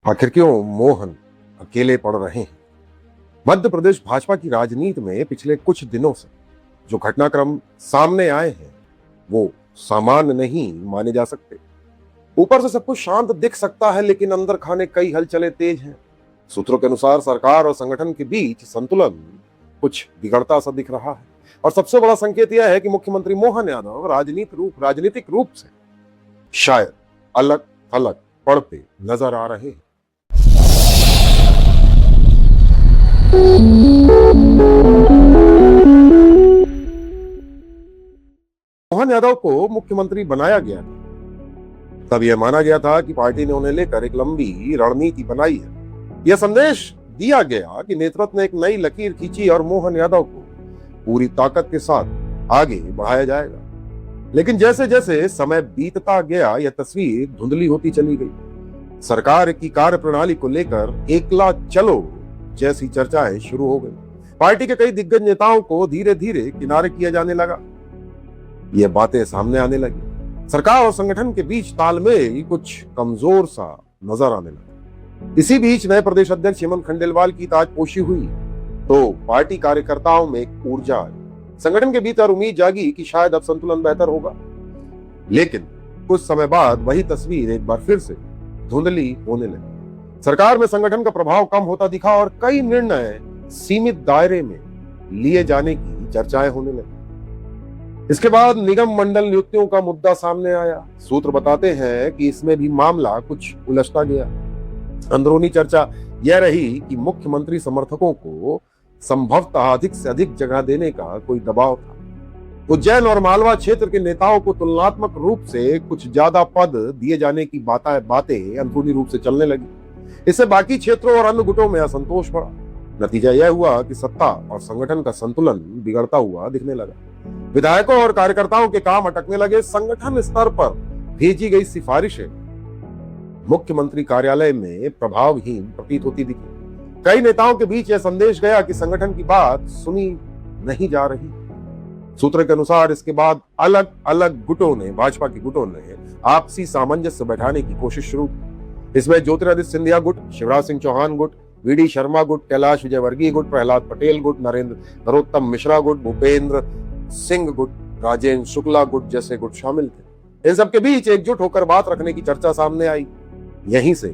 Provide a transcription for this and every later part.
आखिर क्यों मोहन अकेले पड़ रहे हैं? मध्य प्रदेश भाजपा की राजनीति में पिछले कुछ दिनों से जो घटनाक्रम सामने आए हैं वो सामान्य नहीं माने जा सकते। ऊपर से सब कुछ शांत दिख सकता है, लेकिन अंदर खाने कई हलचलें तेज हैं। सूत्रों के अनुसार सरकार और संगठन के बीच संतुलन कुछ बिगड़ता सा दिख रहा है, और सबसे बड़ा संकेत यह है कि मुख्यमंत्री मोहन यादव राजनीतिक रूप से शायद अलग थलग पड़ते नजर आ रहे हैं। मोहन यादव को मुख्यमंत्री बनाया गया था तब यह माना गया था कि पार्टी ने उन्हें लेकर एक लंबी रणनीति बनाई है। यह संदेश दिया गया कि नेतृत्व ने एक नई लकीर खींची और मोहन यादव को पूरी ताकत के साथ आगे बढ़ाया जाएगा। लेकिन जैसे जैसे समय बीतता गया यह तस्वीर धुंधली होती चली गई। सरकार की कार्यप्रणाली को लेकर एकला चलो जैसी चर्चाएं शुरू हो गई। पार्टी के कई दिग्गज नेताओं को धीरे धीरे किनारे किया जाने लगा। ये बातें सामने आने लगी। सरकार और संगठन के बीच तालमेल कुछ कमजोर सा नजर आने लगा। इसी बीच नए प्रदेश अध्यक्ष हेमंत खंडेलवाल की ताजपोशी हुई तो पार्टी कार्यकर्ताओं में एक ऊर्जा आई। संगठन के भीतर उम्मीद जागी कि शायद अब संतुलन बेहतर होगा। लेकिन कुछ समय बाद वही तस्वीर एक बार फिर से धुंधली होने लगी। सरकार में संगठन का प्रभाव कम होता दिखा और कई निर्णय सीमित दायरे में लिए जाने की चर्चाएं होने लगी। इसके बाद निगम मंडल नियुक्तियों का मुद्दा सामने आया। सूत्र बताते हैं कि इसमें भी मामला कुछ उलझता गया। अंदरूनी चर्चा यह रही कि मुख्यमंत्री समर्थकों को संभवतः अधिक से अधिक जगह देने का कोई दबाव था। उज्जैन और मालवा क्षेत्र के नेताओं को तुलनात्मक रूप से कुछ ज्यादा पद दिए जाने की बातें अंदरूनी रूप से चलने लगी। इससे बाकी क्षेत्रों और अन्य गुटों में असंतोष बढ़ा। नतीजा यह हुआ कि सत्ता और संगठन का संतुलन बिगड़ता हुआ दिखने लगा। विधायकों और कार्यकर्ताओं के काम अटकने लगे। संगठन स्तर पर भेजी गई सिफारिशें मुख्यमंत्री कार्यालय में प्रभावहीन प्रतीत होती दिखी। कई नेताओं के बीच यह संदेश गया कि संगठन की बात सुनी नहीं जा रही। सूत्र के अनुसार इसके बाद अलग अलग भाजपा के गुटों ने आपसी सामंजस्य बैठाने की कोशिश शुरू की। इसमें ज्योतिरादित्य सिंधिया गुट, शिवराज सिंह चौहान गुट, वीडी शर्मा गुट, कैलाश विजयवर्गीय गुट, प्रहलाद पटेल गुट, नरोत्तम मिश्रा गुट, भूपेंद्र सिंह गुट, राजेंद्र शुक्ला गुट जैसे गुट शामिल थे। इन सबके बीच एकजुट होकर बात रखने की चर्चा सामने आई। यहीं से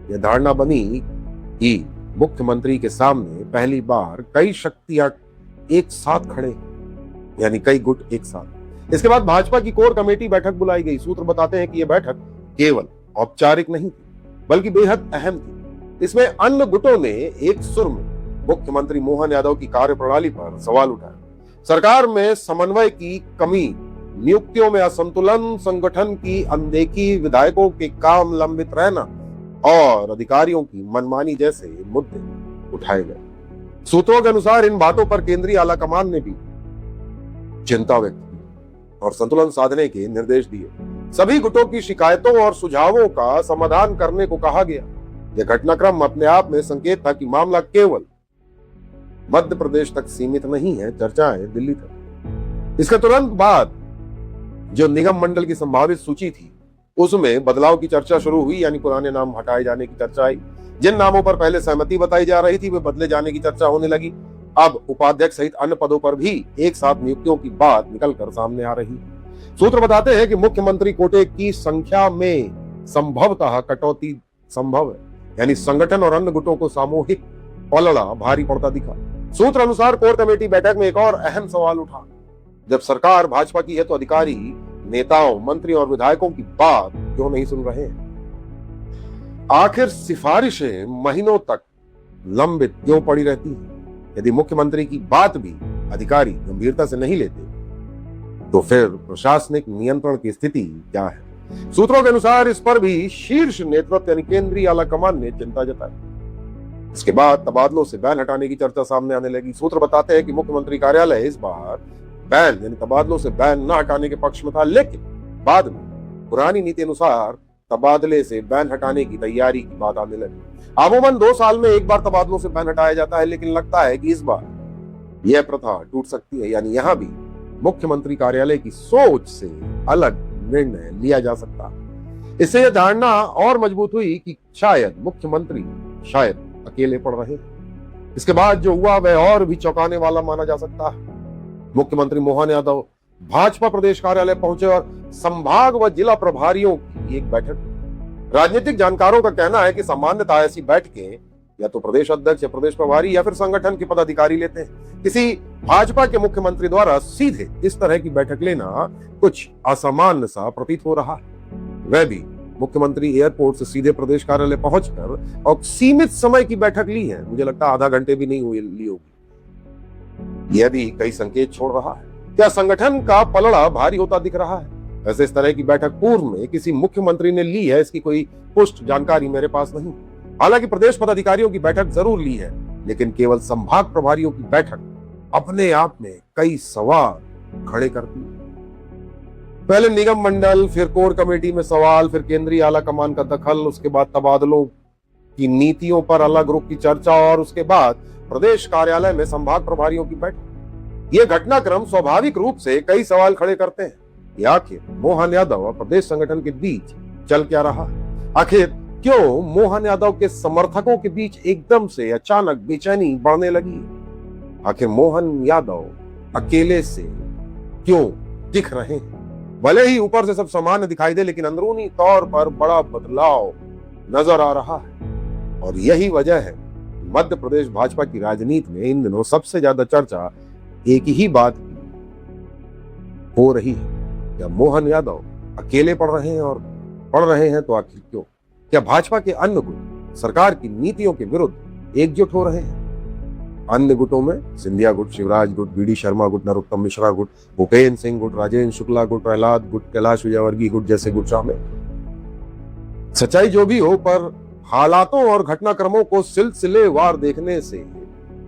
यह धारणा बनी कि मुख्यमंत्री के सामने पहली बार कई शक्तियां एक साथ खड़े, यानी कई गुट एक साथ। इसके बाद भाजपा की कोर कमेटी बैठक बुलाई गई। सूत्र बताते हैं कि यह बैठक केवल औपचारिक नहीं थी बल्कि बेहद अहम थी। इसमें अन्य गुटों ने एक सुर में मुख्यमंत्री मोहन यादव की कार्यप्रणाली पर सवाल उठाया। सरकार में समन्वय की कमी, नियुक्तियों में असंतुलन, संगठन की अनदेखी, विधायकों के काम लंबित रहना और अधिकारियों की मनमानी जैसे मुद्दे उठाए गए। सूत्रों के अनुसार इन बातों पर केंद्रीय आलाकमान ने भी चिंता व्यक्त की और संतुलन साधने के निर्देश दिए। सभी गुटों की शिकायतों और सुझावों का समाधान करने को कहा गया। यह घटनाक्रम अपने आप में संकेत था कि मामला केवल मध्य प्रदेश तक सीमित नहीं है, चर्चाएं दिल्ली तक। इसके तुरंत बाद जो निगम मंडल की संभावित सूची थी उसमें बदलाव की चर्चा शुरू हुई, यानी पुराने नाम हटाए जाने की चर्चा आई। जिन नामों पर पहले सहमति बताई जा रही थी वे बदले जाने की चर्चा होने लगी। अब उपाध्यक्ष सहित अन्य पदों पर भी एक साथ नियुक्तियों की बात निकलकर सामने आ रही है। सूत्र बताते हैं कि मुख्यमंत्री कोटे की संख्या में संभवतः कटौती संभव है, यानी संगठन और अन्य गुटों को सामूहिक पलड़ा भारी पड़ता दिखा। सूत्र अनुसार कोर कमेटी बैठक में एक और अहम सवाल उठा। जब सरकार भाजपा की है तो अधिकारी, नेताओं, मंत्री और विधायकों की बात क्यों नहीं सुन रहे हैं? आखिर सिफारिशें महीनों तक लंबित क्यों पड़ी रहती हैं? यदि मुख्यमंत्री की बात भी अधिकारी गंभीरता से नहीं लेते तो फिर प्रशासनिक नियंत्रण की स्थिति क्या है? सूत्रों के अनुसार इस पर भी शीर्ष नेतृत्व यानी केंद्रीय आलाकमान ने चिंता जताई। इसके बाद तबादलों से बैन हटाने की चर्चा सामने आने लगी। सूत्र बताते हैं कि मुख्यमंत्री कार्यालय इस बार बैन यानी तबादलों से बैन न हटाने के पक्ष में था, लेकिन बाद में पुरानी नीति अनुसार तबादले से बैन हटाने की तैयारी की बात आने लगी। अमूमन 2 साल में एक बार तबादलों से बैन हटाया जाता है, लेकिन लगता है कि इस बार यह प्रथा टूट सकती है, यानी यहां भी मुख्यमंत्री कार्यालय की सोच से अलग निर्णय लिया जा सकता है। इससे यह धारणा और मजबूत हुई कि शायद मुख्यमंत्री शायद अकेले पड़ रहे हैं। इसके बाद जो हुआ वह और भी चौंकाने वाला माना जा सकता है। मुख्यमंत्री मोहन यादव भाजपा प्रदेश कार्यालय पहुंचे और संभाग व जिला प्रभारियों की एक बैठक। राजनीतिक जानकारों का कहना है कि सामान्यतः ऐसी बैठकें या तो प्रदेश अध्यक्ष या प्रदेश प्रभारी या फिर संगठन के पदाधिकारी लेते हैं। किसी भाजपा के मुख्यमंत्री द्वारा सीधे इस तरह की बैठक लेना कुछ असामान्य सा प्रतीत हो रहा है। वह भी मुख्यमंत्री एयरपोर्ट से सीधे प्रदेश कार्यालय पहुंचकर और सीमित समय की बैठक ली है। मुझे लगता है आधा घंटे भी नहीं हुई ली होगी। यह भी कई संकेत छोड़ रहा है। क्या संगठन का पलड़ा भारी होता दिख रहा है? वैसे इस तरह की बैठक पूर्व में किसी मुख्यमंत्री ने ली है, इसकी कोई पुष्ट जानकारी मेरे पास नहीं। हालांकि प्रदेश पदाधिकारियों की बैठक जरूर ली है, लेकिन केवल संभाग प्रभारियों की बैठक अपने आप में कई सवाल खड़े करती है। पहले निगम मंडल, फिर कोर कमेटी में सवाल, फिर केंद्रीय आला कमान का दखल, उसके बाद तबादलों की नीतियों पर अलग रुख की चर्चा और उसके बाद प्रदेश कार्यालय में संभाग प्रभारियों की बैठक। यह घटनाक्रम स्वाभाविक रूप से कई सवाल खड़े करते हैं कि आखिर मोहन यादव और प्रदेश संगठन के बीच चल क्या रहा? आखिर क्यों मोहन यादव के समर्थकों के बीच एकदम से अचानक बेचैनी बढ़ने लगी? आखिर मोहन यादव अकेले से क्यों दिख रहे हैं? भले ही ऊपर से सब सामान्य दिखाई दे, लेकिन अंदरूनी तौर पर बड़ा बदलाव नजर आ रहा है। और यही वजह है मध्य प्रदेश भाजपा की राजनीति में इन दिनों सबसे ज्यादा चर्चा एक ही बात हो रही है। क्या मोहन यादव अकेले पड़ रहे हैं? और पड़ रहे हैं तो आखिर क्यों? क्या भाजपा के अन्य गुट सरकार की नीतियों के विरुद्ध एकजुट हो रहे हैं? अन्य गुटों में सिंधिया गुट, शिवराज गुट, बीडी शर्मा गुट, नरोत्तम मिश्रा गुट, भूपेन्द्र सिंह गुट, राजेंद्र शुक्ला गुट, प्रहलाद गुट, कैलाश विजयवर्गीय गुट जैसे गुट शामिल। सच्चाई जो भी हो, पर हालातों और घटनाक्रमों को सिलसिलेवार देखने से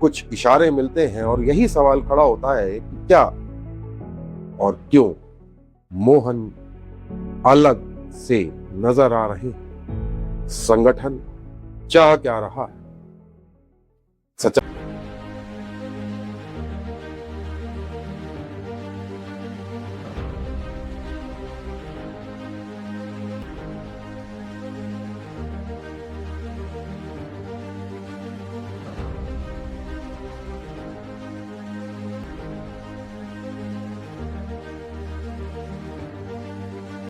कुछ इशारे मिलते हैं और यही सवाल खड़ा होता है कि क्या और क्यों मोहन अलग से नजर आ रहे हैं? संगठन चाह क्या रहा है? सच्चाई